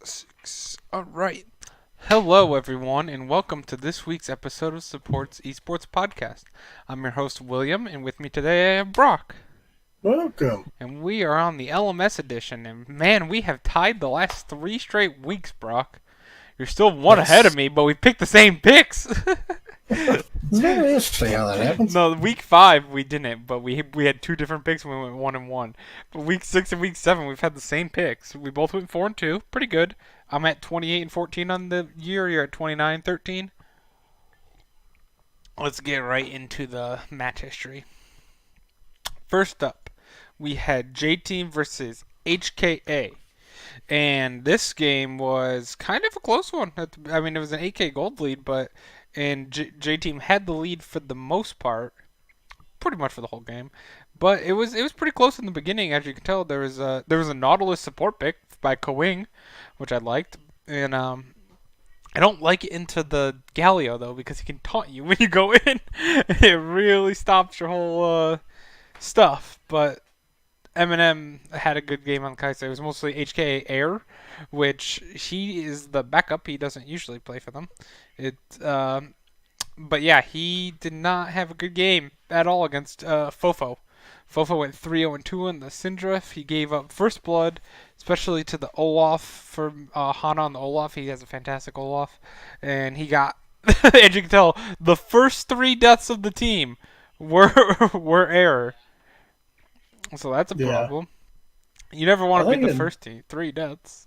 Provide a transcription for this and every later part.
6. All right. Hello, everyone, and welcome to this week's episode of Supports Esports Podcast. I'm your host, William, and with me today I have Brock. Welcome. And we are on the LMS edition, and man, we have tied the last 3 straight weeks, Brock. You're still one ahead of Yes. me, but we picked the same picks. It's very interesting how that happens. No, week 5 we didn't, but we had 2 different picks and we went 1 and 1. But week 6 and week 7 we've had the same picks. We both went 4 and 2, pretty good. I'm at 28 and 14 on the year. You're at 29 and 13. Let's get right into the match history. First up, we had J Team versus HKA. And this game was kind of a close one. I mean, it was an 8K gold lead, but J Team had the lead for the most part, pretty much for the whole game. But it was pretty close in the beginning, as you can tell. There was a Nautilus support pick by Kowing, which I liked, and I don't like it into the Galio though because he can taunt you when you go in. It really stops your whole stuff. But Eminem had a good game on Kai'Sa. It was mostly HK Air, which he is the backup. He doesn't usually play for them. But yeah, he did not have a good game at all against Fofo. Fofo went 3-0 and 2 in the Syndra. He gave up first blood, especially to the Olaf for Hana on the Olaf. He has a fantastic Olaf, and he got, as you can tell, the first 3 deaths of the team were were error. So that's a Yeah. problem. You never want I to be think the first 3 deaths.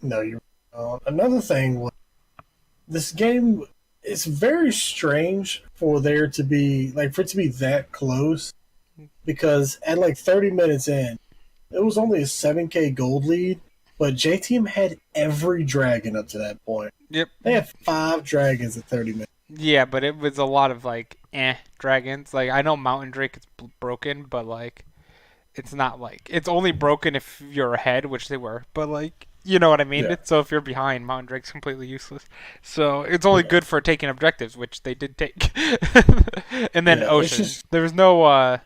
no, you're another thing was this game is very strange for there to be for it to be that close because at like 30 minutes in, it was only a 7K gold lead, but J Team had every dragon up to that point. Yep. They had 5 dragons at 30 minutes. Yeah, but it was a lot of dragons. Like I know Mountain Drake is broken, but like it's not like it's only broken if you're ahead, which they were. But like you know what I mean. Yeah. So if you're behind, Mountain Drake's completely useless. So it's only Yeah. good for taking objectives, which they did take. And then Yeah, it's Ocean. just There was no.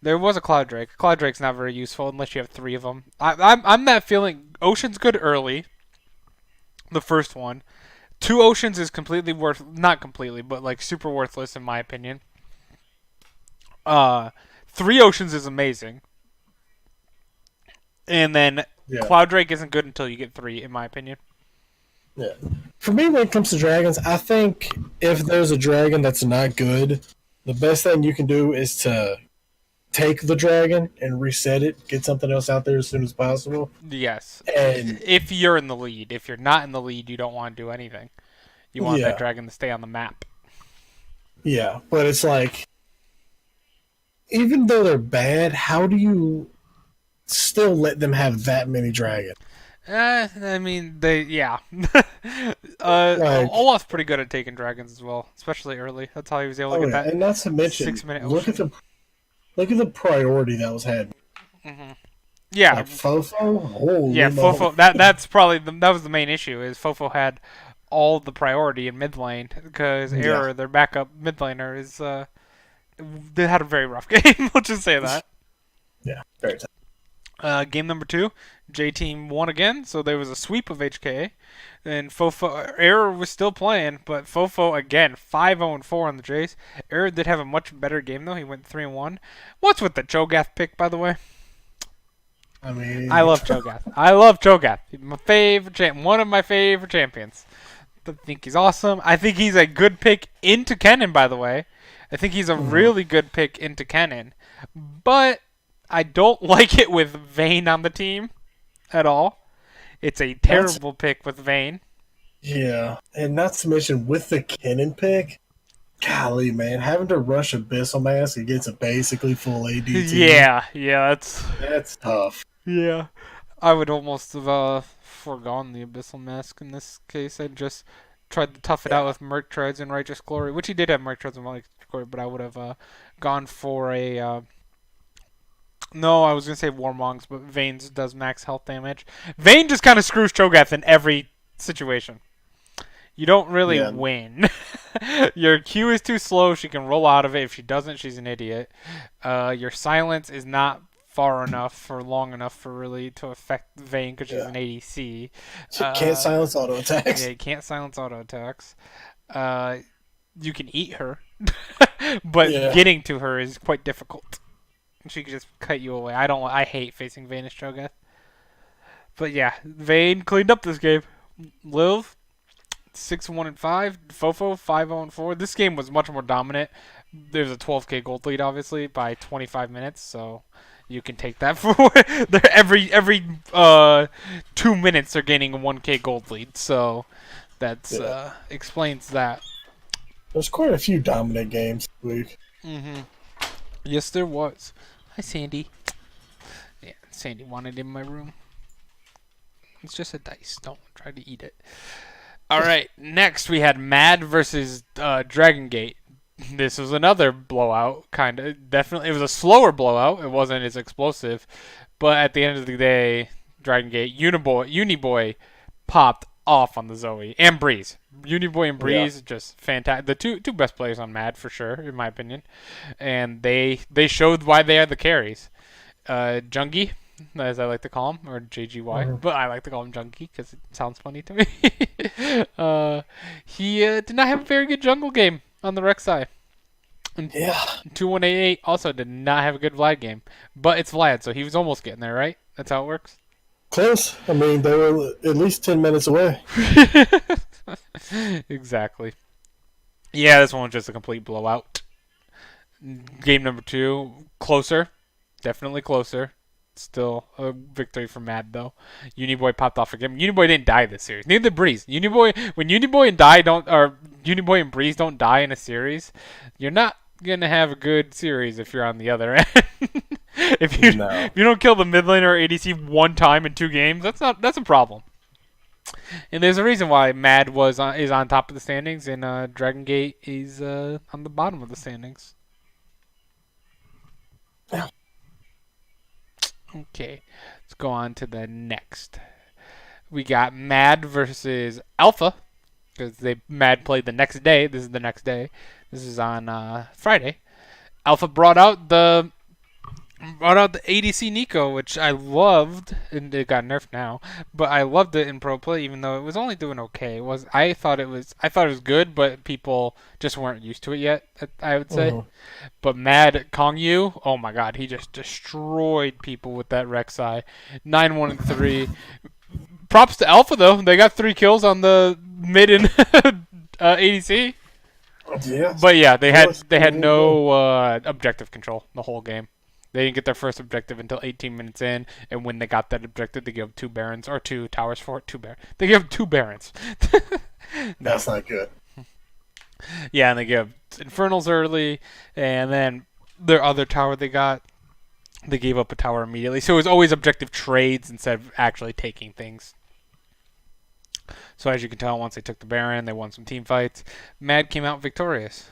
There was a Cloud Drake. Cloud Drake's not very useful unless you have 3 of them. I'm that feeling. Ocean's good early. The first one. 2 Oceans is completely not completely, but like super worthless in my opinion. 3 Oceans is amazing. And then yeah. Cloud Drake isn't good until you get 3, in my opinion. Yeah. For me, when it comes to dragons, I think if there's a dragon that's not good, the best thing you can do is to take the dragon and reset it, get something else out there as soon as possible. Yes. And If you're in the lead. If you're not in the lead, you don't want to do anything. You want that yeah, dragon to stay on the map. yeah. But it's like, even though they're bad, how do you still let them have that many dragons? I mean, yeah. Like, Olaf's pretty good at taking dragons as well, especially early. That's how he was able to oh get yeah, that and not to mention, 6-minute look at Ocean. the priority that was had. Hmm. Yeah, Like Fofo, holy yeah. moly. Fofo. That's probably that was the main issue. Is Fofo had all the priority in mid lane because Yeah, Error, their backup mid laner, is they had a very rough game. Let's just say that. yeah, very tough. Game number 2, J Team won again, so there was a sweep of HKA. And Fofo Error was still playing, but Fofo again 5-0 and 4 on the Jays. Error did have a much better game though. He went 3 and 1. What's with the Cho'Gath pick, by the way? I mean, I love Cho'Gath. I love Cho'Gath. He's my favorite one of my favorite champions. I think he's awesome. I think he's a good pick into Kennen, by the way. I think he's a really good pick into Kennen. But I don't like it with Vayne on the team at all. It's a that's terrible pick with Vayne. yeah, and not to mention with the Kennen pick, golly man, having to rush Abyssal Mask against a basically full AD team, Yeah, that's tough. yeah. I would almost have foregone the Abyssal Mask in this case. I'd just tried to tough it out Yeah, with Merc Treads and Righteous Glory, which he did have Merc Treads and Righteous Glory, but I would have gone for a no, I was gonna say Warmongs, but Vayne's does max health damage. Vayne just kind of screws Cho'Gath in every situation. You don't really yeah, win. Your Q is too slow. She can roll out of it. If she doesn't, she's an idiot. Your silence is not far enough or long enough for really to affect Vayne because she's Yeah. an ADC. She can't silence auto Yeah, attacks. you can't silence auto attacks. Uh, you can eat her, but Yeah. getting to her is quite difficult. She can just cut you away. I don't. I hate facing Vayne as Cho'Gath. But yeah, Vayne cleaned up this game. Lil 6-1-5, Fofo 5-0-4. This game was much more dominant. There's a 12k gold lead, obviously, by 25 minutes, so you can take that for every 2 minutes they're gaining a 1k gold lead. So that's Yeah. explains that. There's quite a few dominant games this week. Yes, there was. Hi, Sandy. Yeah, Sandy wanted in my room. It's just a dice. Don't try to eat it. All right, next we had Mad versus Dragon Gate. This was another blowout, kind of. Definitely, it was a slower blowout. It wasn't as explosive, but at the end of the day, Dragon Gate Uniboy popped off on the Zoe and Breeze. Uniboy and Yeah. Breeze just fantastic. The two best players on Mad for sure, in my opinion, and they showed why they are the carries. Jungie, as I like to call him, or JGY, but I like to call him Junkie because it sounds funny to me. He did not have a very good jungle game on the Rek'Sai. And Yeah. 2188 also did not have a good Vlad game, but it's Vlad, so he was almost getting there, right? That's how it works. Close. I mean, they were at least 10 minutes away. Exactly. Yeah, this one was just a complete blowout. Game number 2, closer. Definitely closer. Still a victory for Mad, though. Uniboy popped off again. Uniboy didn't die this series. Neither did Breeze. When Uniboy and Breeze don't die in a series, you're not gonna have a good series if you're on the other end. if you No. if you don't kill the mid laner or ADC one time in 2 games, that's a problem. And there's a reason why Mad is on top of the standings and Dragon Gate is on the bottom of the standings. Yeah. Okay, let's go on to the next. We got Mad versus Alpha because Mad played the next day. This is the next day. This is on Friday. Alpha brought out the ADC Nico, which I loved, and it got nerfed now. But I loved it in pro play, even though it was only doing okay. I thought it was good, but people just weren't used to it yet. I would say. But Mad Kong Yu, oh my god, he just destroyed people with that Rek'Sai. 9-1-3. Props to Alpha though; they got 3 kills on the mid and ADC. Yeah. But yeah, they had no objective control the whole game. They didn't get their first objective until 18 minutes in, and when they got that objective, they gave up 2 Barons or 2 towers for it. 2 Barons. They gave up 2 Barons. That's not good. Yeah, and they gave Infernals early, and then their other tower they gave up a tower immediately. So it was always objective trades instead of actually taking things. So as you can tell, once they took the Baron, they won some team fights. Mad came out victorious.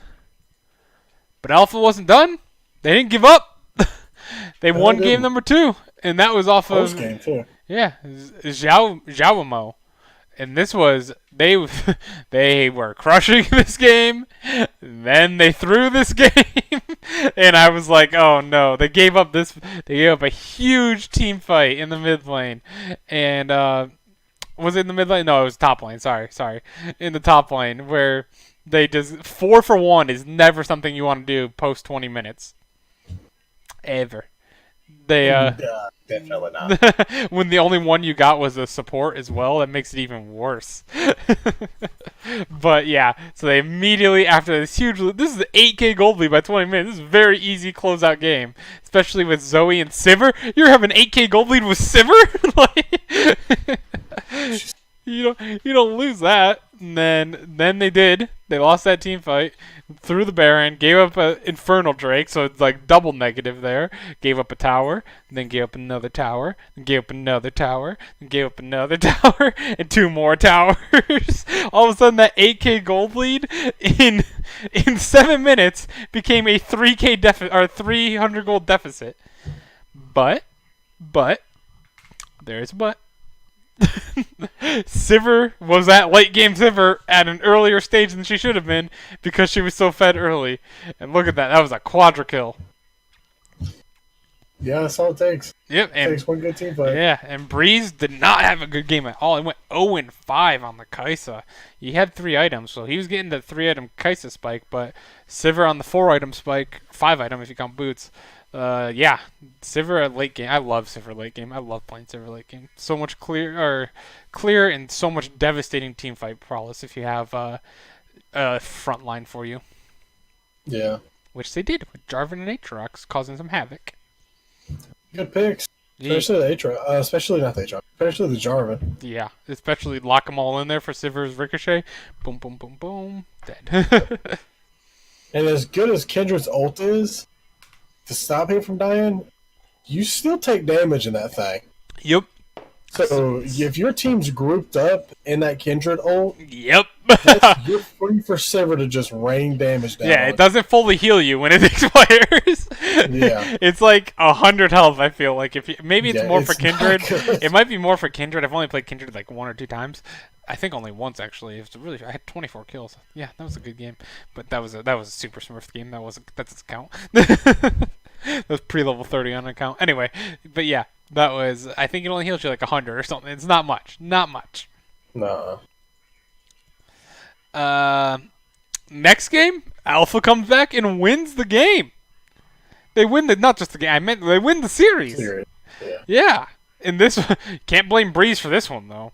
But Alpha wasn't done. They didn't give up. They won game number 2, and that was off Close of game too. yeah, Xiaomo. And this was they were crushing this game. Then they threw this game, and I was like, oh no! They gave up a huge team fight in the mid lane, and was it in the mid lane? No, it was top lane. Sorry, in the top lane where they just 4 for 1 is never something you want to do post 20 minutes, ever. They definitely not. when the only one you got was a support as well, that makes it even worse. But yeah, so they immediately after this huge, this is an 8k gold lead by 20 minutes. This is a very easy closeout game, especially with Zoe and Sivir. You're having 8k gold lead with Sivir, like you don't lose that. And then they did. They lost that team fight. Threw the Baron, gave up an Infernal Drake, so it's like double negative there. Gave up a tower, then gave up another tower, then gave up another tower, then gave up another tower, and 2 more towers. All of a sudden, that 8k gold lead in 7 minutes became a 3k deficit or 300 gold deficit. But there's a but. Sivir was at late game Sivir at an earlier stage than she should have been because she was so fed early. And look at that. That was a quadra kill. Yeah, that's all it takes. Yep, It and takes one good team fight. yeah, and Breeze did not have a good game at all. He went 0 and 5 on the Kaisa. He had 3 items, so he was getting the 3 item Kaisa spike, but Sivir on the 4 item spike, 5 item if you count boots. Yeah, Sivir at late game. I love Sivir late game. I love playing Sivir late game. So much clear and so much devastating team fight prowess if you have a front line for you, Yeah. which they did with Jarvan and Aatrox causing some havoc. Good picks. Especially the Atra. Especially not the Atra. Especially the Jarvan. Yeah, especially lock them all in there for Sivir's Ricochet. Boom, boom, boom, boom. Dead. And as good as Kendrick's ult is, to stop him from dying, you still take damage in that thing. Yep. So if your team's grouped up in that Kindred ult, Yep. you're free for Sivir to just rain damage down. Yeah, it doesn't fully heal you when it expires. Yeah. It's like 100 health, I feel like. Maybe it's more for it's not Kindred. good. It might be more for Kindred. I've only played Kindred like 1 or 2 times. I think only once actually. It was really I had 24 kills. Yeah, that was a good game. But that was a super Smurf game. That doesn't count. That was pre-level 30 on account. Anyway, but yeah, that was I think it only heals you like 100 or something. It's not much. Not much. Nah. Next game, Alpha comes back and wins the game. They win not just the game. I meant they win the series. Yeah. Yeah. And this can't blame Breeze for this one though.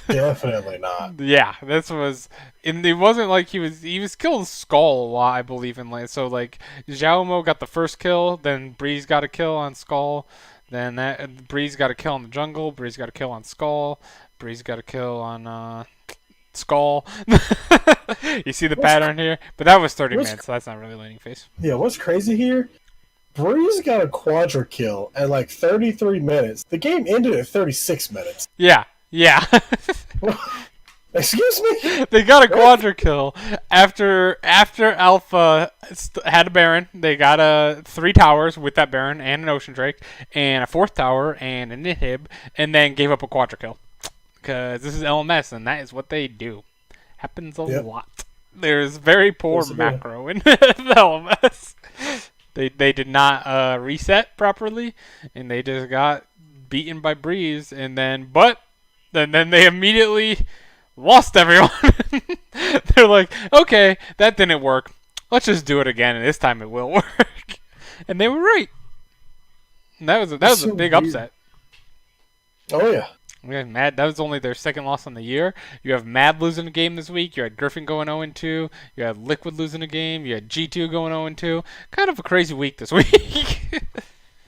Definitely not. Yeah, this was, and it wasn't like he was killing Skull a lot, I believe in like so like Xiaomo got the first kill, then Breeze got a kill on Skull, then that Breeze got a kill on the jungle, Breeze got a kill on Skull, Breeze got a kill on Skull. You see the pattern here, but that was 30 minutes, so that's not really laning phase. Yeah, what's crazy here? Breeze got a quadra kill at like 33 minutes. The game ended at 36 minutes. Yeah. Yeah. Excuse me? They got a quadra kill after Alpha had a Baron. They got 3 towers with that Baron and an Ocean Drake and a 4th tower and an inhib, and then gave up a quadra kill because this is LMS and that is what they do. Happens a lot. There's very poor macro in the LMS. They did not reset properly, and they just got beaten by Breeze, and then they immediately lost everyone. They're like, okay, that didn't work. Let's just do it again, and this time it will work. And they were right. And that was a big upset. Oh yeah. Yeah, Mad. That was only their second loss on the year. You have Mad losing a game this week. You had Griffin going 0-2. You had Liquid losing a game. You had G2 going 0-2. Kind of a crazy week this week.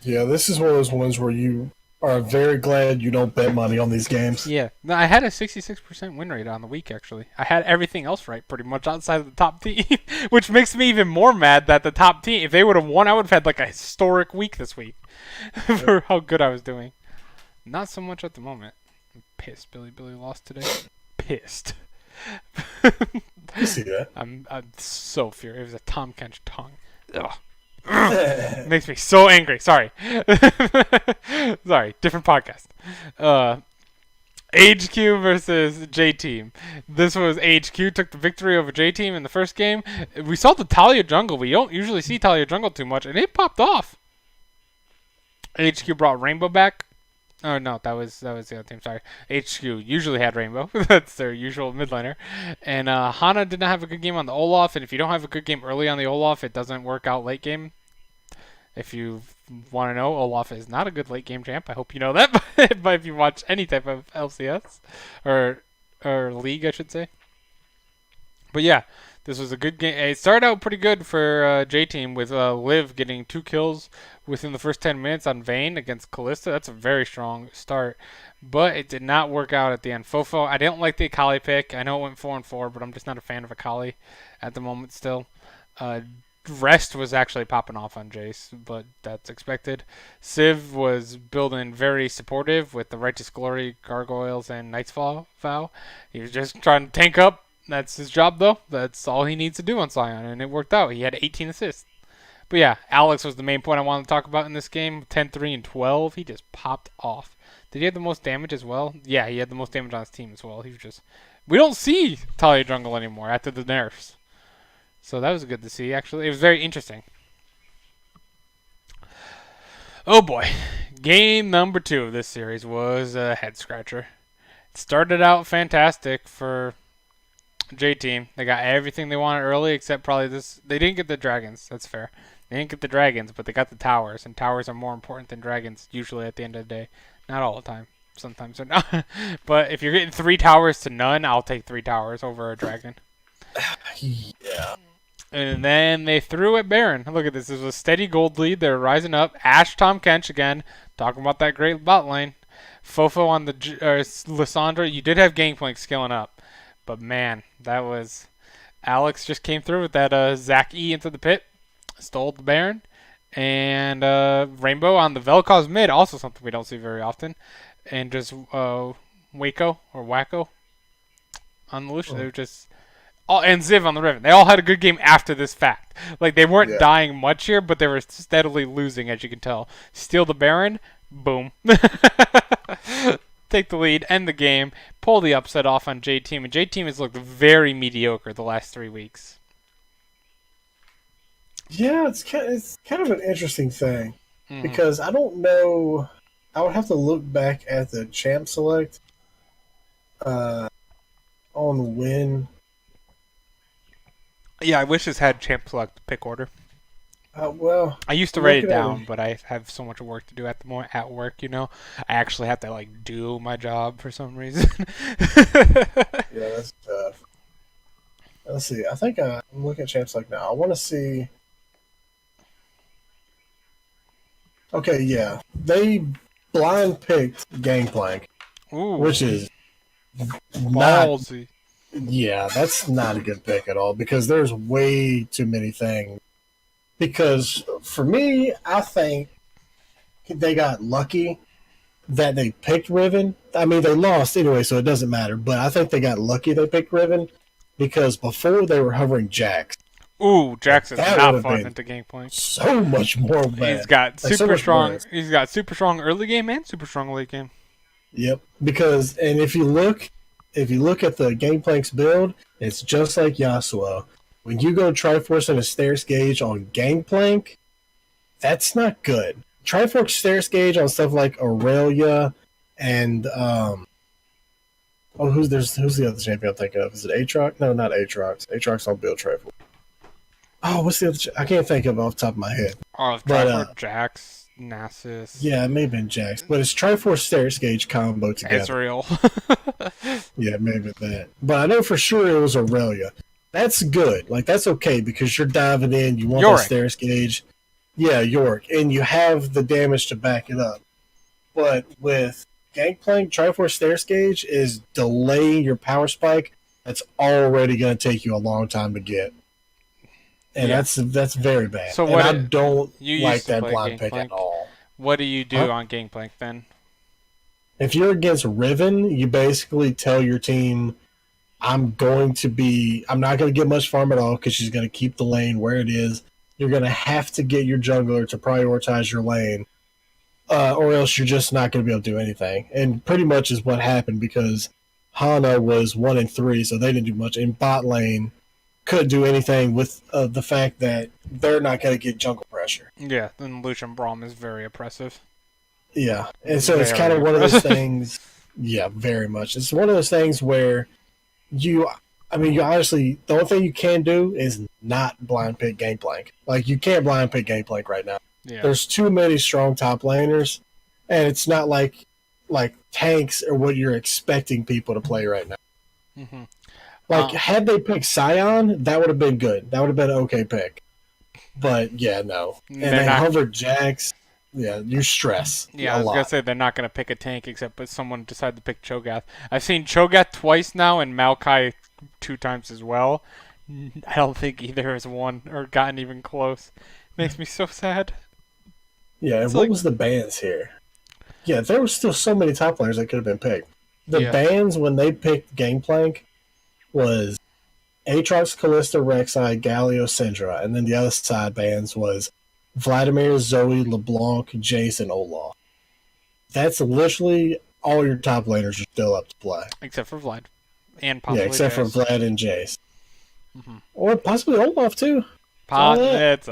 Yeah, this is one of those ones where you are very glad you don't bet money on these games. Yeah. No, I had a 66% win rate on the week, actually. I had everything else right, pretty much, outside of the top team, which makes me even more mad that the top team, if they would have won, I would have had like a historic week this week for how good I was doing. Not so much at the moment. I'm pissed Billy lost today. Pissed. You see that? I'm so furious. It was a Tom Kench tongue. Ugh. It makes me so angry. Sorry. Sorry. Different podcast. HQ versus J Team. This was HQ took the victory over J Team in the first game. We saw the Talia jungle. We don't usually see Talia jungle too much, and it popped off. HQ brought Rainbow back. Oh no, that was the other team. Sorry, HQ usually had Rainbow. That's their usual midliner. And Hana did not have a good game on the Olaf. And if you don't have a good game early on the Olaf, it doesn't work out late game. If you want to know, Olaf is not a good late game champ. I hope you know that. But if you watch any type of LCS or league, I should say. But yeah, this was a good game. It started out pretty good for J Team with Liv getting 2 kills within the first 10 minutes on Vayne against Kalista. That's a very strong start. But it did not work out at the end. Fofo, I didn't like the Akali pick. I know it went 4-4, but I'm just not a fan of Akali at the moment still. Rest was actually popping off on Jace, but that's expected. Civ was building very supportive with the Righteous Glory, Gargoyles, and Night's Vow. He was just trying to tank up. That's his job, though. That's all he needs to do on Sion, and it worked out. He had 18 assists. But yeah, Alex was the main point I wanted to talk about in this game. 10-3 and 12. He just popped off. Did he have the most damage as well? Yeah, he had the most damage on his team as well. He was just... We don't see Talia jungle anymore after the nerfs. So that was good to see, actually. It was very interesting. Oh boy. Game number 2 of this series was a head scratcher. It started out fantastic for J Team. They got everything they wanted early except probably this. They didn't get the dragons. That's fair. They didn't get the dragons, but they got the towers, and towers are more important than dragons usually at the end of the day. Not all the time. Sometimes they're not. But if you're getting 3 towers to none, I'll take 3 towers over a dragon. Yeah. And then they threw at Baron. Look at this. This was a steady gold lead. They're rising up. Ash Tom Kench again. Talking about that great bot lane. Fofo on the Lissandra. You did have Gangplank skilling up. But man, that was... Alex just came through with that Zach E into the pit. Stole the Baron. And Rainbow on the Vel'Koz mid. Also something we don't see very often. And just Waco or Wacko on the Lucian. They were just... and Ziv on the Riven. They all had a good game after this fact. Like, they weren't dying much here, but they were steadily losing, as you can tell. Steal the Baron, boom. Take the lead, end the game, pull the upset off on J-Team. And J-Team has looked very mediocre the last 3 weeks. Yeah, it's kind of an interesting thing. Because I don't know... I would have to look back at the champ select on when... Yeah, I wish this had champ select pick order. Well, I used to write it down, but I have so much work to do at work. You know, I actually have to like do my job for some reason. Yeah, that's tough. Let's see. I think I'm looking at champ select now. I want to see. Okay, yeah, they blind picked Gangplank, Ooh, which is ballsy. not. Yeah, that's not a good pick at all because there's way too many things. Because for me, I think they got lucky that they picked Riven. I mean, they lost anyway, so it doesn't matter. But I think they got lucky they picked Riven because before they were hovering Jax. Ooh, Jax is That not fun into Gangplank. So much more bad. He's got Like, super so strong. worse. He's got super strong early game and super strong late game. Yep. Because if you look at the Gangplank's build, it's just like Yasuo. When you go Triforce and a Stairs Gauge on Gangplank, that's not good. Triforce Stairs Gauge on stuff like Aurelia and who's the other champion I'm thinking of? Is it Aatrox? No, not Aatrox. Aatrox don't build Triforce. Oh, what's the other? I can't think of it off the top of my head. Oh, Triforce, Jax, Nasus. Yeah, it may have been Jax, but it's Triforce Stairs Gauge combo together. Ezreal. Yeah, maybe that. But I know for sure it was Aurelia. That's good. Like, that's okay because you're diving in. You want Yorick. that Stairs Gauge. Yeah, Yorick. And you have the damage to back it up. But with Gangplank, Triforce Stairs Gauge is delaying your power spike. That's already going to take you a long time to get. And that's very bad. So I don't like that blind pick Gangplank. at all. What do you do on Gangplank then? If you're against Riven, you basically tell your team, I'm not going to get much farm at all because she's going to keep the lane where it is. You're going to have to get your jungler to prioritize your lane, or else you're just not going to be able to do anything. And pretty much is what happened because Hana was 1-3, so they didn't do much. In bot lane, couldn't do anything with the fact that they're not going to get jungle pressure. Yeah, then Lucian Braum is very oppressive. Yeah, and so it's kind of one of those things. Yeah, very much. It's one of those things where you honestly, the only thing you can do is not blind pick Gangplank. Like, you can't blind pick Gangplank right now. Yeah. There's too many strong top laners, and it's not like tanks are what you're expecting people to play right now. Mm-hmm. Like, had they picked Scion, that would have been good. That would have been an okay pick. But, yeah, no. And they hovered Jax. Yeah, you stress. Yeah, I was going to say they're not going to pick a tank except if someone decided to pick Cho'Gath. I've seen Cho'Gath twice now and Maokai 2 times as well. I don't think either has won or gotten even close. Makes me so sad. Yeah, and what was the bans here? Yeah, there were still so many top players that could have been picked. The bans when they picked Gangplank was Aatrox, Kalista, Rek'Sai, Galio, Syndra, and then the other side bans was Vladimir, Zoe, LeBlanc, Jace, and Olaf. That's literally all your top laners are still up to play. Except for Vlad. And possibly except Jace. for Vlad and Jace. Mm-hmm. Or possibly Olaf, too. All that.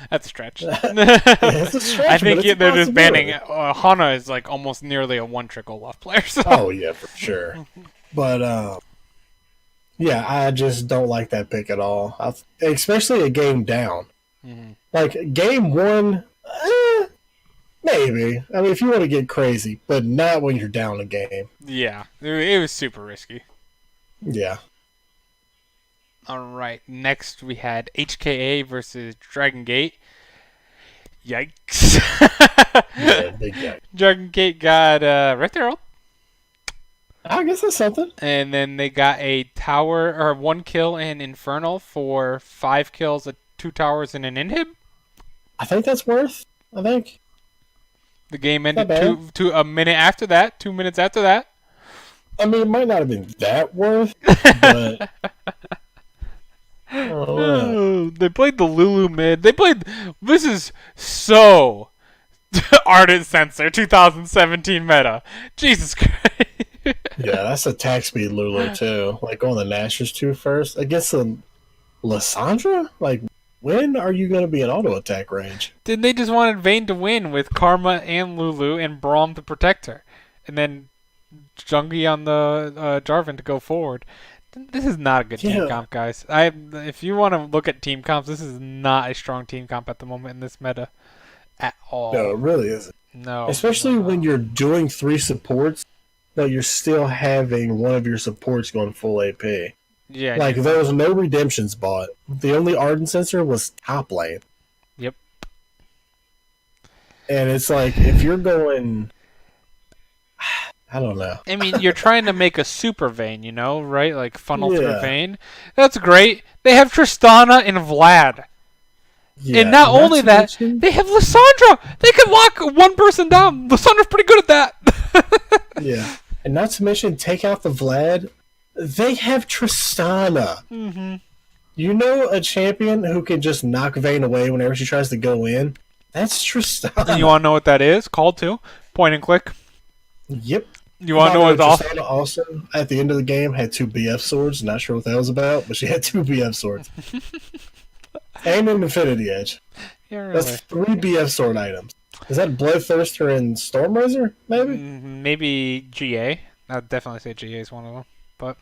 That's a stretch. Yeah, it's a I stretch, but think it's a they're just banning possibility. Hana is like almost nearly a one trick Olaf player. So Oh yeah, for sure. But yeah, I just don't like that pick at all. Especially a game down. Mhm. Like game one, maybe. I mean, if you want to get crazy, but not when you're down a game. Yeah, it was super risky. Yeah. All right, next we had HKA versus Dragon Gate. Yikes! Yeah, big guy. Dragon Gate got right there, I guess that's something. and then they got a tower or one kill in Infernal for 5 kills, 2 towers, and an inhib. I think that's worth. I think. The game Not ended bad. a minute after that. 2 minutes after that. I mean, it might not have been that worth, but oh, They played the Lulu mid. They played. This is so Ardent Sensor 2017 meta. Jesus Christ. yeah, that's attack speed Lulu too. Like going the Nashers 2 first. I guess the Lysandra? Like, when are you going to be in auto attack range? Then they just wanted Vayne to win with Karma and Lulu and Braum to protect her, and then Jungi on the Jarvan to go forward. This is not a good team Yeah. comp, guys. If you want to look at team comps, this is not a strong team comp at the moment in this meta at No, all. it really isn't. No, Especially no. when you're doing 3 supports, but you're still having one of your supports going full AP. Yeah. Like, there was no redemptions bought. The only Ardent Sensor was top lane. Yep. And it's like, if you're going. I don't know. I mean, you're trying to make a super Vayne, right? Like funnel through Yeah. Vayne. That's great. They have Tristana and Vlad. And Yeah. not Not only to that, mention. they have Lissandra. They can lock one person down. Lissandra's pretty good at that. Yeah. And not to mention, take out the Vlad. They have Tristana. Mm-hmm. You know a champion who can just knock Vayne away whenever she tries to go in? That's And you Tristana. want to know what that is? Called to point and click. Yep. You want to know By what's the way, off? Tristana also, at the end of the game, had 2 BF swords. Not sure what that was about, but she had 2 BF swords. And an Infinity Edge. Yeah, really. That's 3 BF sword items. Is that Bloodthirster and Stormrazor, maybe? Maybe GA. I'd definitely say GA is one of them. But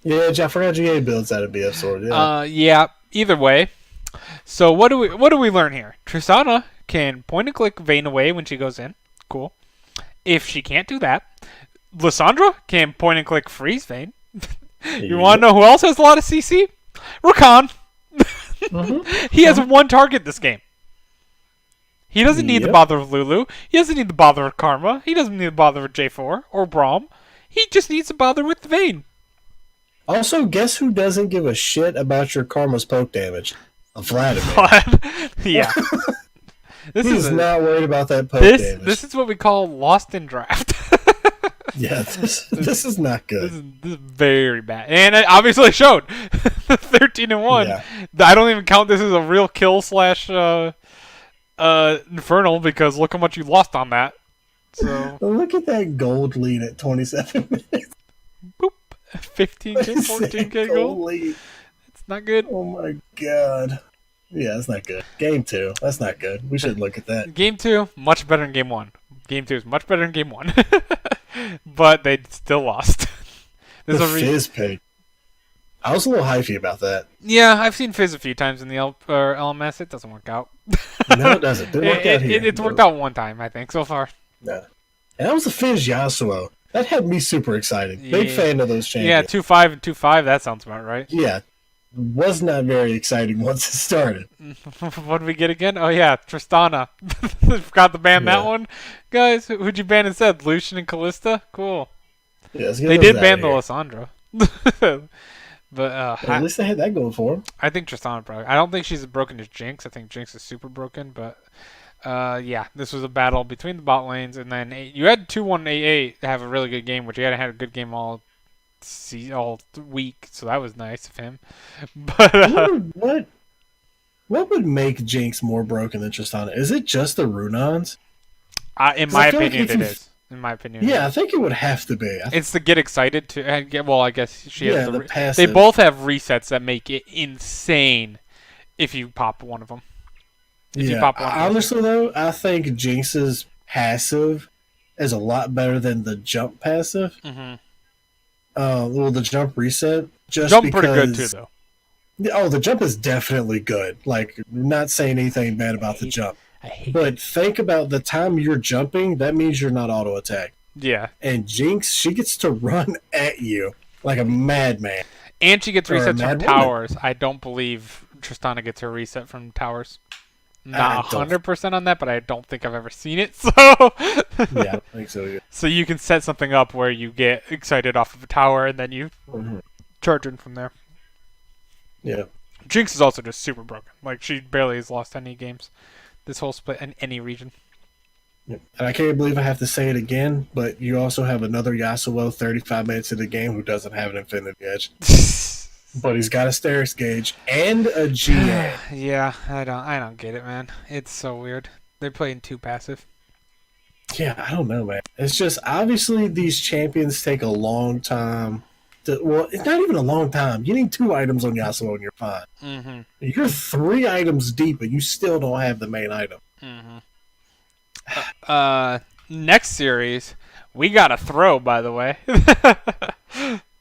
Yeah, I forgot GA builds out of BF sword, yeah. yeah. Either way. So what do we learn here? Tristana can point and click Vayne away when she goes in. Cool. If she can't do that, Lissandra can point and click freeze Vayne. You want to know who else has a lot of CC? Rakan. He has one target this game. He doesn't need the Yep. bother of Lulu. He doesn't need the bother of Karma. He doesn't need the bother of J4 or Braum. He just needs to bother with Vayne. Also, guess who doesn't give a shit about your Karma's poke damage? Vladimir. Yeah. This He's is not worried about that poke this damage. this is what we call lost in draft. Yeah, this is not good. This is very bad, and it obviously showed. 13-1. Yeah. I don't even count this as a real kill slash infernal because look how much you lost on that. So Look at that gold lead at 27 minutes. boop, 15k, 14k goal. lead. It's not good. Oh my god. Yeah, that's not good. Game 2. That's not good. We should look at that. Game 2, much better than game 1. Game 2 is much better than game 1, but they still lost. The There's a Fizz pick. I was a little hyphy about that. Yeah, I've seen Fizz a few times in the LMS. It doesn't work out. No, it doesn't. Didn't work out here. It's worked out one time, I think, so far. No. And that was a Fizz Yasuo. That had me super excited. Big Yeah. fan of those Yeah, champions. 2-5 and 2-5. That sounds about right. Yeah. Was not very exciting once it started. What did we get again? Oh yeah, Tristana. Forgot to ban that Yeah. one, guys. Who'd you ban instead? Lucian and Callista. Cool. Yeah, let's get They those did outta ban the here. Lissandra, but At least they had that going for them. I think Tristana probably. I don't think she's as broken as Jinx. I think Jinx is super broken, but yeah, this was a battle between the bot lanes, and then you had 2-1-8-8 to have a really good game, which he hadn't had a good game all week, so that was nice of him. But What would make Jinx more broken than Tristana? Is it just the Runons? in 'Cause my I feel like opinion, if it you- is. In my opinion, Yeah, I it is. think it would have to be. It's to get excited to and get. Well, I guess she has Yeah, the They passive. both have resets that make it insane if you pop one of them. If you Yeah, pop one person. honestly though, I think Jinx's passive is a lot better than the jump passive. Mm-hmm. Well, the jump reset, just Jump pretty good too, because. though. Oh, the jump is definitely good. Like, not saying anything bad I about the hate it. jump, I hate it. but think about the time you're jumping. That means you're not auto attack. Yeah. And Jinx, she gets to run at you like a madman And she gets or a resets from mad woman. towers. I don't believe Tristana gets her reset from towers. Not I don't. 100% on that, but I don't think I've ever seen it. So, Yeah, I don't think so. Yeah. so you can set something up where you get excited off of a tower and then you Mhm. charge in from there. Yeah. Jinx is also just super broken. Like she barely has lost any games this whole split in any region. And I can't believe I have to say it again, but you also have another Yasuo 35 minutes of the game who doesn't have an Infinity Edge. But he's got a Stairs Gauge and a GA. Yeah, I don't get it, man. It's so weird. They're playing too passive. Yeah, I don't know, man. It's just obviously these champions take a long time. Well, it's not even a long time. You need 2 items on Yasuo and you're fine. Mm-hmm. You're 3 items deep and you still don't have the main item. Mm-hmm. Next series, we got a throw, by the way.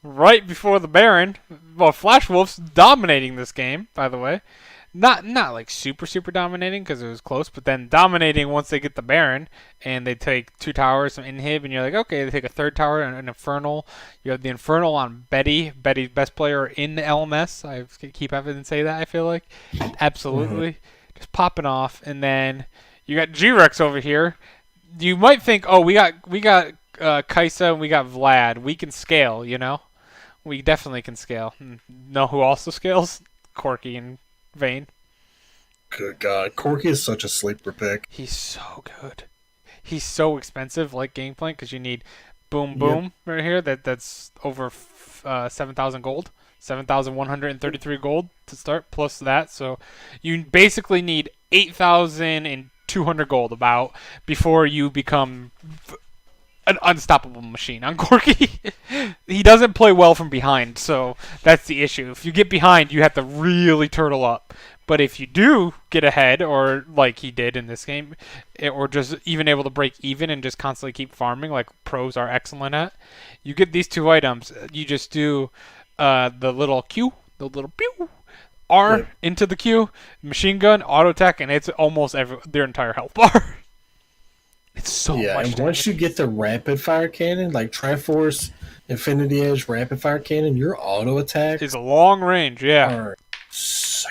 Right before the Baron. Well, Flash Wolf's dominating this game, by the way. Not like super dominating because it was close, but then dominating once they get the Baron and they take 2 towers, some inhib, and you're like, okay, they take a 3rd tower and an Infernal. You have the Infernal on Betty. Betty's best player in the LMS. I keep having to say that, I feel like. Absolutely. Just popping off. And then you got G-Rex over here. You might think, oh, we got Kaisa and we got Vlad. We can scale, you know? We definitely can scale. Know who also scales? Corky and Vayne. Good God. Corki is such a sleeper pick. He's so good. He's so expensive, like Gangplank, because you need boom Yep. boom right here. That's over 7,000 gold, 7,133 gold to start plus that. So you basically need 8,200 gold about before you become an unstoppable machine on Corky. He doesn't play well from behind, so that's the issue. If you get behind, you have to really turtle up. But if you do get ahead, or like he did in this game, or just even able to break even and just constantly keep farming, like pros are excellent at, you get these 2 items. You just do the little Q, the little pew, R Yep. into the Q, machine gun, auto attack, and it's almost their entire health bar. It's so Yeah, much and damage. once you get the rapid fire cannon, like Triforce, Infinity Edge, rapid fire cannon, your auto attacks It's a long range, yeah. are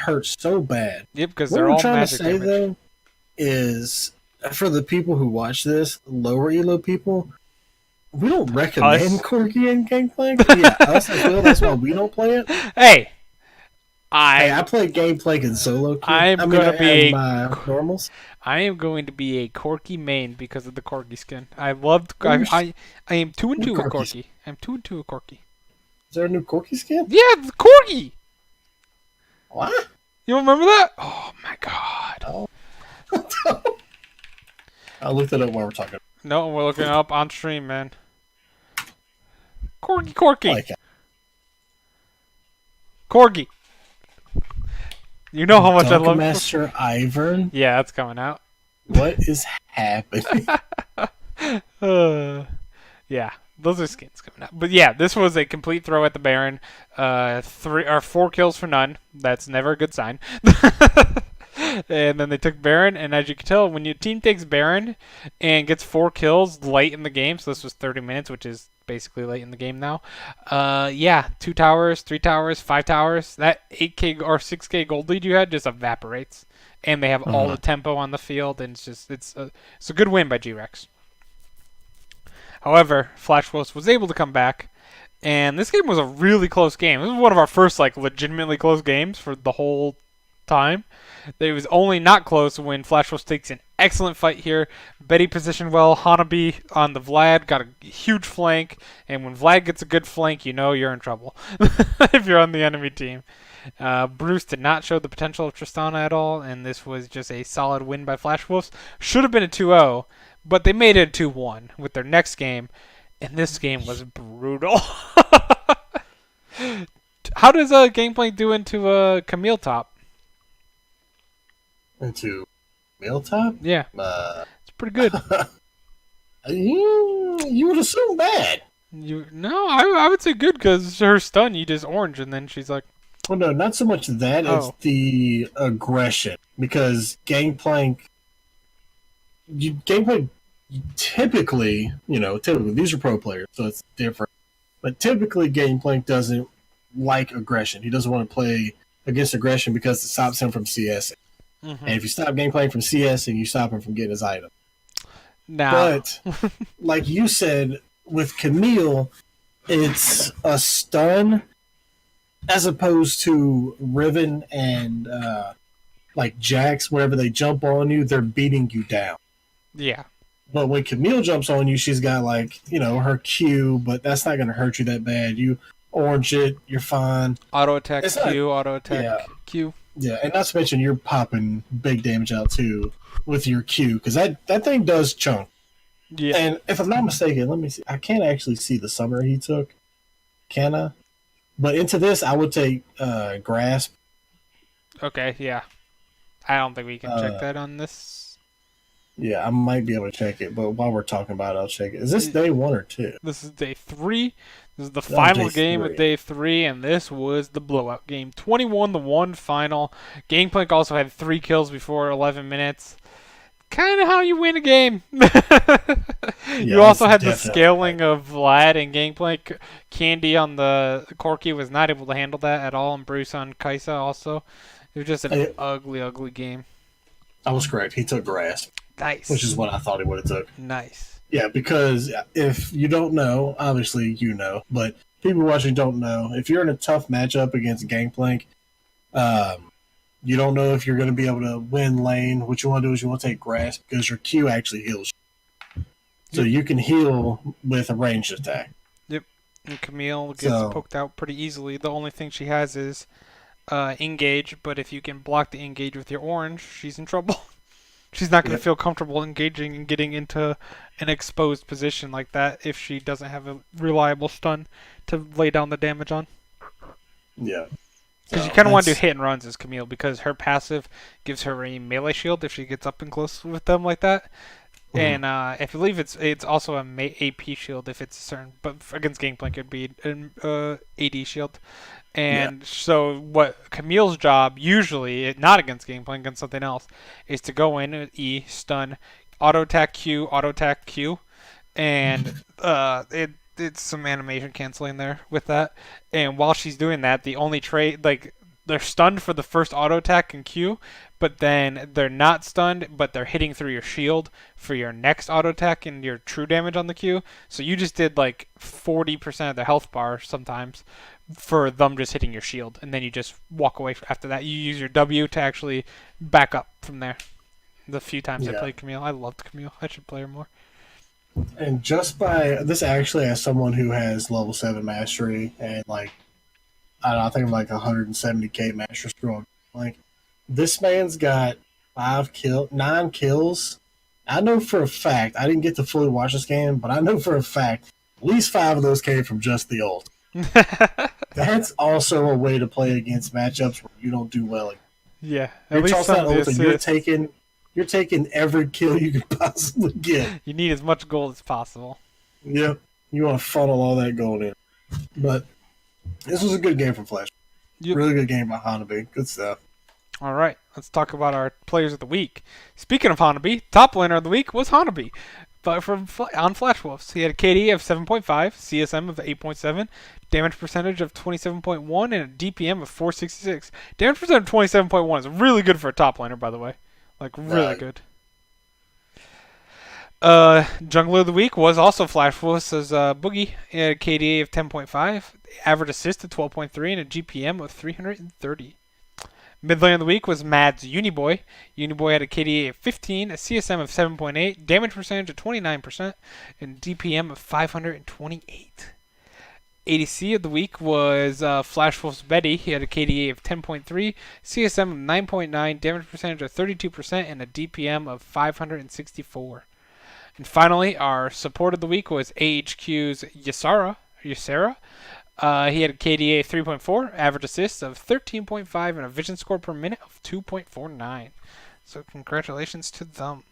hurt so bad. Yep, because What they're I'm all trying to magic say damage. though is for the people who watch this, lower elo people, we don't recommend Us? Corgi and Gangplank. Yeah, us as well. That's why we don't play it. Hey, Hey, I I play Gangplank in solo queue. I'm I mean, gonna I be have a my normals. I am going to be a Corky main because of the Corky skin. I loved. Ooh, I am 2-2 with Corky. Corky. I'm 2-2 with Corky. Is there a new Corky skin? Yeah, the Corky. What? You don't remember that? Oh my god. I looked it up while we're talking. No, we're looking up on stream, man. Corky. Like, Corky. You know how much I love. Master Ivern. Yeah, that's coming out. What is happening? Yeah, those are skins coming out. But yeah, this was a complete throw at the Baron. 4 kills for none. That's never a good sign. And then they took Baron, and as you can tell, when your team takes Baron and gets 4 kills late in the game, so this was 30 minutes, which is basically late in the game now. Yeah, 2 towers, 3 towers, 5 towers. That 8k or 6k gold lead you had just evaporates, and they have all the tempo on the field, and it's a good win by G-Rex. However, Flash Wolves was able to come back, and this game was a really close game. This was one of our first legitimately close games for the whole time. It was only not close when Flash Wolves takes an excellent fight here. Betty positioned well. Hanabi on the Vlad got a huge flank, and when Vlad gets a good flank, you know you're in trouble if you're on the enemy team. Bruce did not show the potential of Tristana at all, and this was just a solid win by Flash Wolves. Should have been a 2-0, but they made it a 2-1 with their next game, and this game was brutal. How does Gameplay do into Camille top? into Mealtop? Yeah, Uh, it's pretty good. you would assume bad. I would say good because her stun you just orange and then she's like, Well, no, not so much that. It's oh, the aggression because Gangplank typically, typically these are pro players, so it's different. But typically, Gangplank doesn't like aggression. He doesn't want to play against aggression because it stops him from CS. mm-hmm. And if you stop Gangplank from CS, and you stop him from getting his item. Now, But like you said, with Camille, it's a stun as opposed to Riven and like Jax. Wherever they jump on you, they're beating you down. yeah, But when Camille jumps on you, she's got like her Q, but that's not going to hurt you that bad. You orange it, you're fine. auto attack It's not, Q, auto attack yeah, Q. yeah, and not to mention you're popping big damage out too with your Q because that thing does chunk. Yeah. And if I'm not mistaken, let me see. I can't actually see the summer he took. Can I? But into this, I would take grasp. Okay. Yeah. I don't think we can check Uh, that on this. yeah, I might be able to check it, but while we're talking about it, I'll check it. Is this day 1 or 2? This is day 3. This is the Oh, final day game of 3. day 3, and this was the blowout game. 21-1 final. Gangplank also had 3 kills before 11 minutes. Kind of how you win a game. You Yeah, also that's had the definitely scaling of Vlad and Gangplank. Candy on the Corki was not able to handle that at all, and Bruce on Kaisa also. It was just an right. ugly, ugly game. I was correct. He took grasp, which is Nice. what I thought he would have took. Nice. Yeah, because if you don't know, obviously you know, but people watching don't know. If you're in a tough matchup against Gangplank, um, you don't know if you're going to be able to win lane. What you want to do is you want to take grasp because your Q actually heals you. So Yep. you can heal with a ranged attack. Yep. And Camille gets So, poked out pretty easily. The only thing she has is engage, but if you can block the engage with your orange, she's in trouble. She's not going to yep, feel comfortable engaging and getting into an exposed position like that if she doesn't have a reliable stun to lay down the damage on. yeah. Because you So kind of want to do that's hit and runs as Camille because her passive gives her a melee shield if she gets up and close with them like that. mhm, And I believe it's also a AP shield if it's a certain, but against Gangplank it'd be an AD shield. yeah, And so what Camille's job usually, not against Gangplank, against something else, is to go in with E, stun, auto attack Q, and it's some animation canceling there with that. And while she's doing that, the only trade like they're stunned for the first auto attack and Q, but then they're not stunned, but they're hitting through your shield for your next auto attack and your true damage on the Q. So you just did like 40% of the health bar sometimes for them just hitting your shield, and then you just walk away after that. You use your W to actually back up from there. The few times I yeah. played Camille, I loved Camille. I should play her more. And just by this, actually, as someone who has level 7 mastery and like I don't know, I think I'm like 170k master score. Like this man's got 9 kills. I know for a fact. I didn't get to fully watch this game, but I know for a fact at least 5 of those came from just the ult. That's also a way to play against matchups where you don't do well. Yeah, at You're least tossing some that of the ult and you're assists. taking every kill you can possibly get. You need as much gold as possible. Yep. You want to funnel all that gold in. But this was a good game from Flash. Yep. Really good game by Hanabi. Good stuff. All right, let's talk about our players of the week. Speaking of Hanabi, top laner of the week was Hanabi, but on Flash Wolves, he had a KD of 7.5, CSM of 8.7, damage percentage of 27.1, and a DPM of 466. Damage percentage of 27.1 is really good for a top laner, by the way. Like really Right. good. Jungler of the week was also Flash Wolves as Boogie. He had a KDA of 10.5, average assist of 12.3, and a GPM of 330. Mid lane of the week was Mads Uniboy. Uniboy had a KDA of 15, a CSM of 7.8, damage percentage of 29%, and DPM of 528. ADC of the week was Flash Wolf's Betty. He had a KDA of 10.3, CSM of 9.9, damage percentage of 32%, and a DPM of 564. And finally, our support of the week was AHQ's Ysera. He had a KDA 3.4, average assists of 13.5, and a vision score per minute of 2.49. So congratulations to them.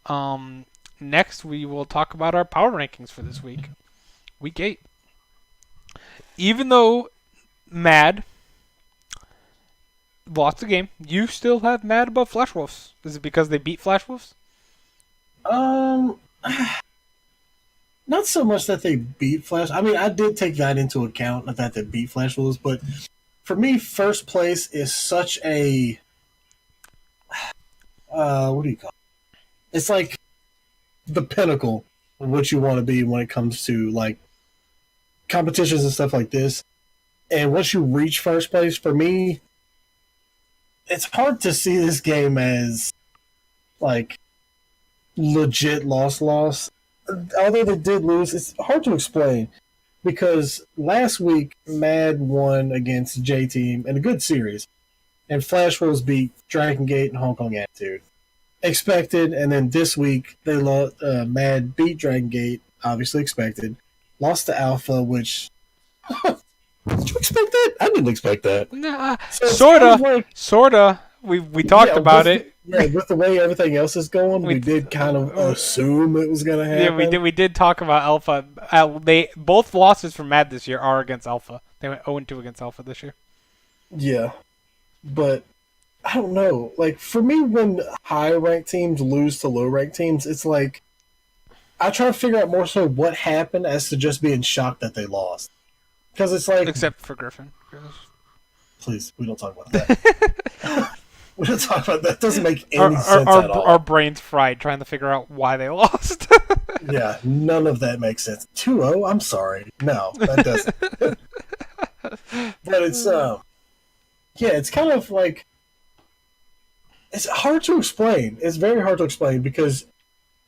Um, Next we will talk about our power rankings for this week. Week 8. Even though Mad lost the game, you still have Mad above Flash Wolves. Is it because they beat Flash Wolves? Um, not so much that they beat Flash. I mean, I did take that into account, not that they beat Flash Wolves, but for me, first place is such a what do you call it? It's like the pinnacle of what you want to be when it comes to like competitions and stuff like this. And once you reach first place, for me, it's hard to see this game as like legit loss. Although they did lose, it's hard to explain because last week Mad won against J Team in a good series, and Flash Wolves beat Dragon Gate and Hong Kong Attitude. Expected, and then this week they lost. Mad beat Dragon Gate, obviously expected. Lost to Alpha, which did you expect that? I didn't expect that. Nah, So it's kind of sorta, like, sorta. We talked about it. With the way everything else is going, we We- did kind of assume it was going to Yeah, happen. we did talk about Alpha. They both losses from Mad this year are against Alpha. They went 0-2 against Alpha this year. Yeah, but I don't know. Like for me, when high ranked teams lose to low ranked teams, it's like I try to figure out more so what happened as to just being shocked that they lost. Because it's like, Except for Griffin. please, we don't talk about that. We don't talk about that. It doesn't make any sense Our, at all. our brains fried trying to figure out why they lost. Yeah, none of that makes sense. 2-0, I'm sorry. No, that doesn't. But it's yeah, it's kind of like it's hard to explain. It's very hard to explain because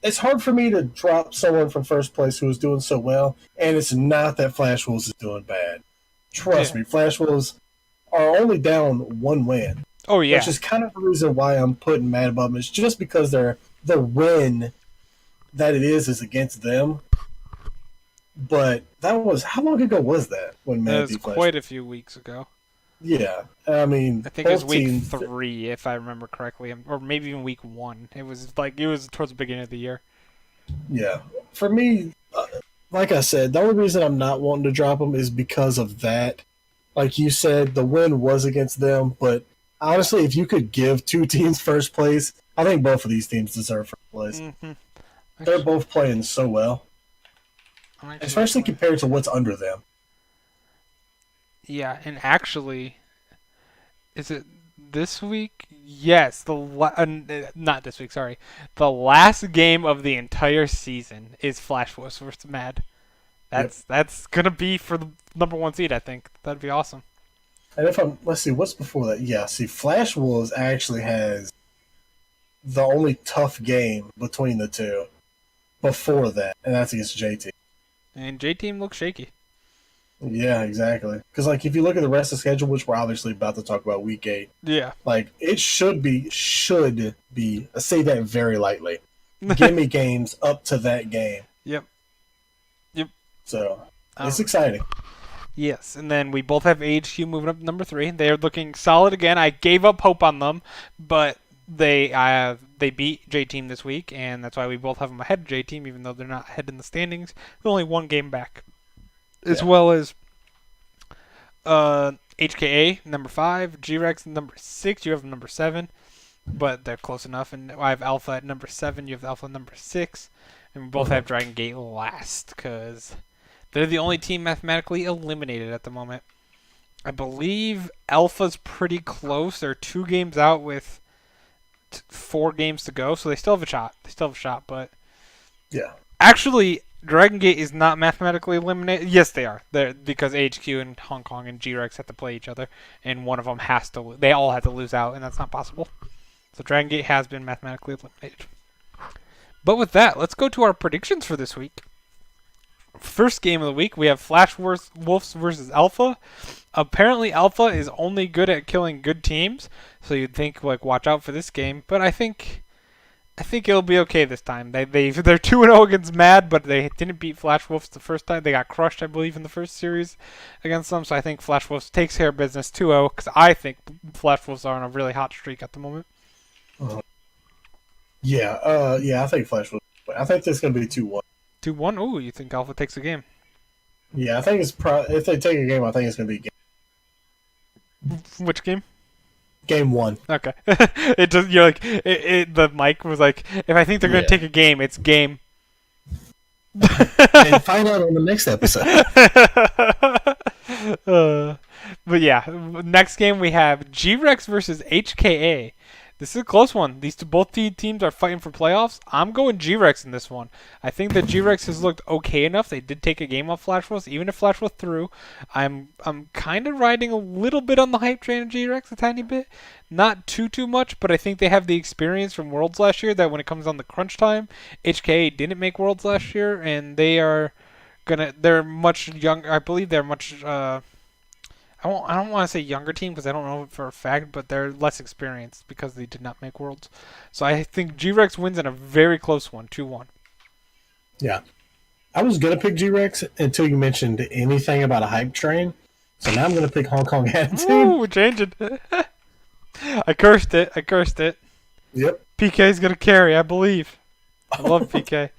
it's hard for me to drop someone from first place who is doing so well, and it's not that Flash Wolves is doing bad. Trust me, Flash Wolves are only down one win. Oh yeah, Which is kind of the reason why I'm putting Mad above them. It's just because the win that it is against them. But that was how long ago was that when that Mad was beat Flash? quite a few weeks ago. Yeah, I mean, I think it was both week teams. 3, if I remember correctly, or maybe even week 1. It was towards the beginning of the year. Yeah, for me, like I said, the only reason I'm not wanting to drop them is because of that. Like you said, the win was against them, but honestly, if you could give two teams first place, I think both of these teams deserve first place. Mm-hmm. They're both playing so well, especially compared to what's under them. Yeah, and actually, is it this week? Yes, not this week. Sorry, the last game of the entire season is Flash Force versus Mad. That's gonna be for the number 1 seed. I think that'd be awesome. And let's see, what's before that? Yeah, see, Flash Wolves actually has the only tough game between the two before that, and that's against JT. And J Team looks shaky. Yeah, exactly. Because like if you look at the rest of the schedule, which we're obviously about to talk about week 8, Yeah. like it should be. I say that very lightly. Give me games up to that game. Yep. So it's exciting. Yes, and then we both have HQ moving up to number 3. They are looking solid again. I gave up hope on them, but they beat J Team this week, and that's why we both have them ahead of J Team, even though they're not ahead in the standings. They're only 1 game back, as well as HKA number 5, G-Rex number 6. You have number 7, but they're close enough. And I have Alpha at number 7. You have Alpha number 6, and we both have Dragon Gate last because they're the only team mathematically eliminated at the moment. I believe Alpha's pretty close. They're 2 games out with 4 games to go, so they still have a shot. But yeah, actually, Dragon Gate is not mathematically eliminated. Yes, they are. They're because HQ and Hong Kong and G-Rex have to play each other, and one of them has to. They all have to lose out, and that's not possible. So Dragon Gate has been mathematically eliminated. But with that, let's go to our predictions for this week. First game of the week, we have Flash Wolves versus Alpha. Apparently, Alpha is only good at killing good teams, so you'd think like watch out for this game. But I think it'll be okay this time. They're 2-0 against Mad, but they didn't beat Flash Wolves the first time. They got crushed, I believe, in the first series against them. So I think Flash Wolves takes care of business 2-0 because I think Flash Wolves are on a really hot streak at the moment. Yeah, I think Flash will. I think this is gonna be 2-1. 2-1. Ooh, you think Alpha takes the game? Yeah, I think if they take a game, I think it's gonna be Which game? game one. Okay. It just you're like the mic was like, if I think they're gonna Yeah, take a game, it's game. and find out on the next episode. uh, but yeah, next game we have G-Rex versus HKA. This is a close one. Both teams are fighting for playoffs. I'm going G-Rex in this one. I think that G-Rex has looked okay enough. They did take a game off Flash Wolves, even if Flash was through. I'm kind of riding a little bit on the hype train of G-Rex, a tiny bit. Not too much, but I think they have the experience from Worlds last year that when it comes on the crunch time, HKA didn't make Worlds last year, and they're much younger. I believe they're much I don't want to say younger team because I don't know for a fact, but they're less experienced because they did not make Worlds. So I think G-Rex wins in a very close one, 2-1. Yeah, I was gonna pick G-Rex until you mentioned anything about a hype train. So now I'm gonna pick Hong Kong Attitude. Ooh, change it. I cursed it. I cursed it. Yep. PK is gonna carry, I believe. I love PK.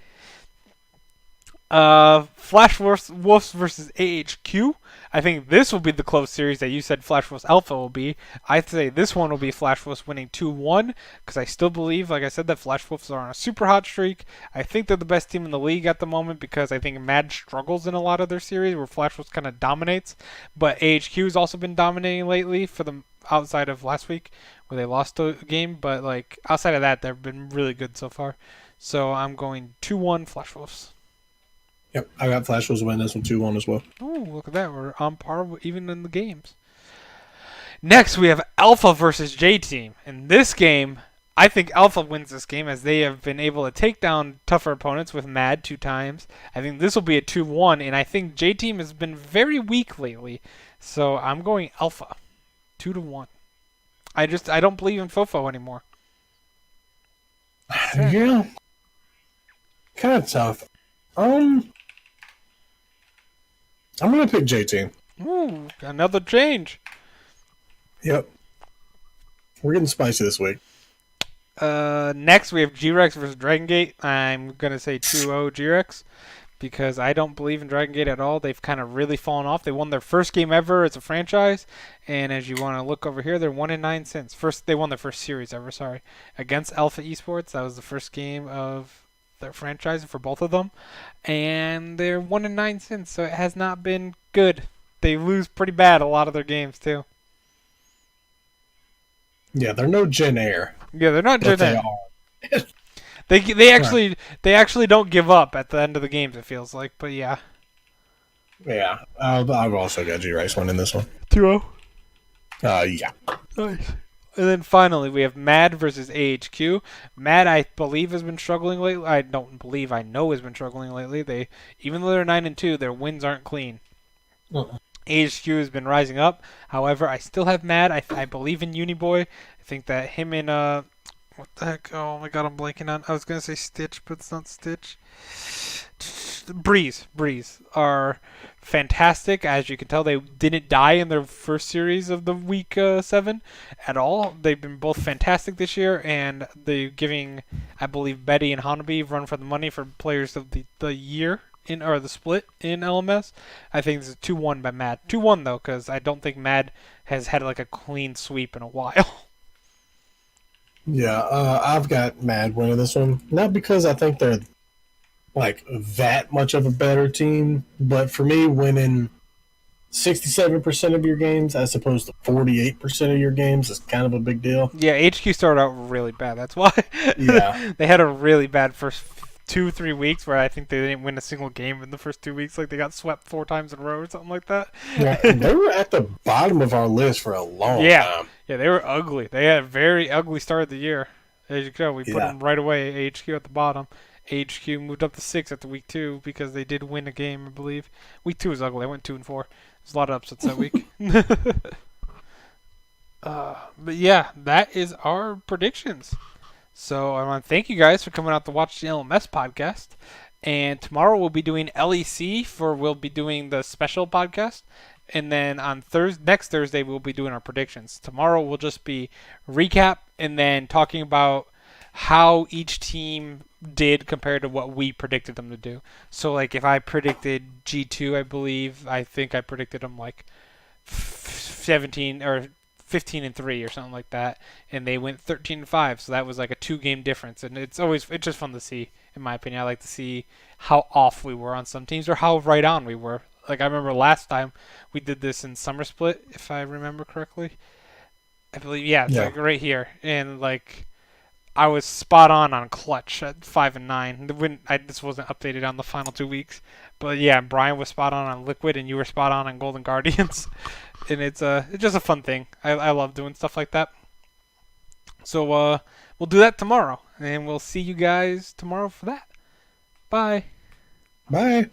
Flash Wolves versus AHQ. I think this will be the close series that you said Flash Wolves Alpha will be. I'd say this one will be Flash Wolves winning 2-1 because I still believe, like I said, that Flash Wolves are on a super hot streak. I think they're the best team in the league at the moment because I think Mad struggles in a lot of their series where Flash Wolves kind of dominates. But AHQ has also been dominating lately for them outside of last week where they lost a game. But like outside of that, they've been really good so far. So I'm going 2-1 Flash Wolves. Yep, I got Flash was win this one 2-1 as well. Oh, look at that. We're on par even in the games. Next, we have Alpha versus J Team. In this game, I think Alpha wins this game as they have been able to take down tougher opponents with Mad 2 times. I think this will be a 2-1, and I think J Team has been very weak lately. So I'm going Alpha. 2-1. I don't believe in Fofo anymore. Yeah, kind of tough. I'm gonna pick J Team. Ooh, another change. Yep, we're getting spicy this week. Next we have G-Rex versus Dragon Gate. I'm gonna say 2-0 G-Rex because I don't believe in Dragon Gate at all. They've kind of really fallen off. They won their first game ever as a franchise, and as you want to look over here, they're 1-9 since. They won their first series ever. Sorry, against Alpha Esports. That was the first game of their franchise for both of them, and they're 1-9 since. So it has not been good. They lose pretty bad a lot of their games too. Yeah, they're no Gen Air, Yeah, they're not but they Jordan. are. They Right. actually don't give up at the end of the games. It feels like, but yeah. Yeah, I've also got G-Rex winning this one. 2-0. Yeah. Nice. And then finally, we have Mad versus AHQ. Mad, I believe, has been struggling lately. I don't believe, I know has been struggling lately. Even though they're 9-2, their wins aren't clean. Uh-uh. AHQ has been rising up. However, I still have Mad. I believe in Uniboy. I think that him and what the heck? Oh my god, I'm blanking on. I was gonna say Stitch, but it's not Stitch. Breeze are fantastic. As you can tell, they didn't die in their first series of the week 7 at all. They've been both fantastic this year, and they're giving, I believe, Betty and Hanabi run for the money for players of the year in or the split in LMS. I think this is 2-1 by Mad. 2-1 though, because I don't think Mad has had like a clean sweep in a while. Yeah, I've got Mad winning this one. Not because I think they're like that much of a better team, but for me, winning 67% of your games as opposed to 48% of your games is kind of a big deal. Yeah, HQ started out really bad. That's why Yeah. they had a really bad first 2-3 weeks where I think they didn't win a single game in the first 2 weeks. Like they got swept 4 times in a row or something like that. Yeah, they were at the bottom of our list for a long Yeah, time. yeah, they were ugly. They had a very ugly start of the year. As you can tell, we put Yeah. them right away. HQ at the bottom. HQ moved up to 6 after week 2 because they did win a game, I believe. Week 2 was ugly. I went 2-4. There's a lot of upsets that week. But yeah, that is our predictions. So I want to thank you guys for coming out to watch the LMS podcast. And tomorrow we'll be doing LEC we'll be doing the special podcast. And then on next Thursday we'll be doing our predictions. Tomorrow will just be recap and then talking about how each team did compared to what we predicted them to do. So like if I predicted G2, I believe I think I predicted them like 17 or 15 and 3 or something like that, and they went 13 and 5. So that was like a 2 game difference, and it's just fun to see. In my opinion, I like to see how off we were on some teams or how right on we were. Like I remember last time we did this in Summer Split, if I remember correctly. I believe yeah, it's Yeah. like right here, and like I was spot on clutch at 5 and 9. This wasn't updated on the final 2 weeks, but yeah, Brian was spot on Liquid, and you were spot on Golden Guardians, and it's just a fun thing. I love doing stuff like that. So we'll do that tomorrow, and we'll see you guys tomorrow for that. Bye. Bye.